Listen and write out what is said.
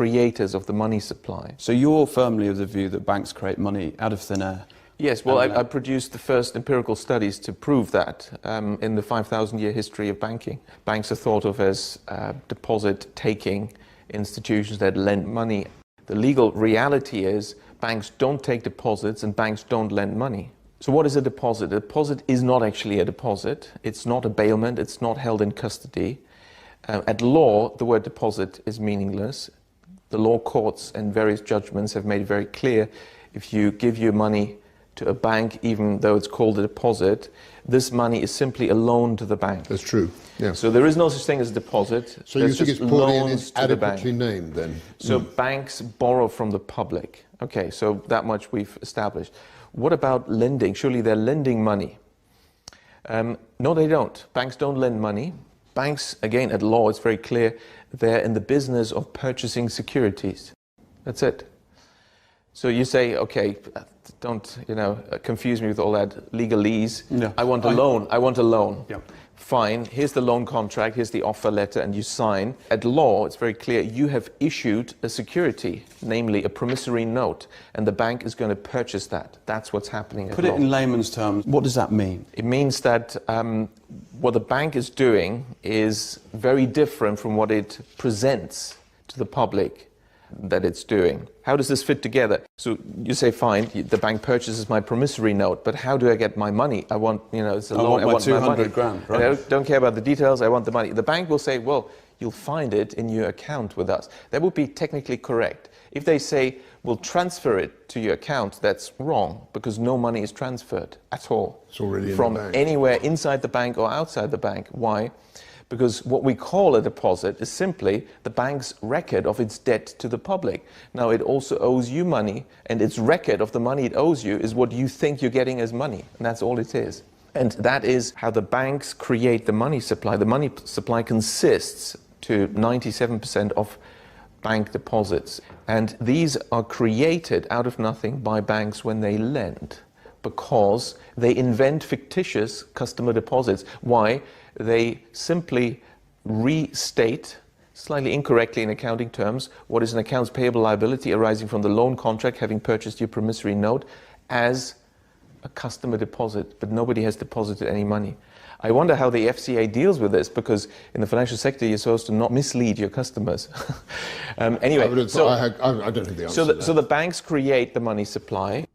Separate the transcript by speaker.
Speaker 1: creators of the money supply.
Speaker 2: So you're firmly of the view that banks create money out of thin air?
Speaker 1: Yes, well, I produced the first empirical studies to prove that in the 5,000-year history of banking. Banks are thought of as deposit-taking institutions that lend money. The legal reality is banks don't take deposits and banks don't lend money. So what is a deposit? A deposit is not actually a deposit. It's not a bailment. It's not held in custody. At law, the word deposit is meaningless. The law courts and various judgments have made it very clear if you give your money to a bank, even though it's called a deposit, this money is simply a loan to the bank.
Speaker 3: That's true. Yeah.
Speaker 1: So there is no such thing as a deposit.
Speaker 3: So you think it's put in and adequately named then?
Speaker 1: So banks borrow from the public. Okay, so that much we've established. What about lending? Surely they're lending money. No, they don't. Banks don't lend money. Banks, again, at law, it's very clear, they're in the business of purchasing securities. That's it. So you say, okay, don't confuse me with all that legalese. No. I want a loan. I want a loan. Yeah. Fine. Here's the loan contract. Here's the offer letter, and you sign. At law, it's very clear. You have issued a security, namely a promissory note, and the bank is going to purchase that. That's what's happening.
Speaker 2: Put it in layman's terms. What does that mean?
Speaker 1: It means that what the bank is doing is very different from what it presents to the public that it's doing. How does this fit together? So you say, fine, the bank purchases my promissory note, but how do I get my money? I want, it's a loan, I want my
Speaker 2: 200 grand, right?
Speaker 1: I don't care about the details, I want the money. The bank will say, well, you'll find it in your account with us. That would be technically correct. If they say, we'll transfer it to your account, that's wrong, because no money is transferred at all.
Speaker 3: It's already
Speaker 1: from
Speaker 3: in the bank.
Speaker 1: Anywhere inside the bank or outside the bank. Why? Because what we call a deposit is simply the bank's record of its debt to the public. Now, it also owes you money, and its record of the money it owes you is what you think you're getting as money, and that's all it is. And that is how the banks create the money supply. The money supply consists to 97% of bank deposits, and these are created out of nothing by banks when they lend, because they invent fictitious customer deposits. Why? They simply restate, slightly incorrectly in accounting terms, what is an accounts payable liability arising from the loan contract having purchased your promissory note as a customer deposit, but nobody has deposited any money. I wonder how the FCA deals with this, because in the financial sector you're supposed to not mislead your customers. Anyway,
Speaker 3: I don't think the answer to that.
Speaker 1: So the banks create the money supply.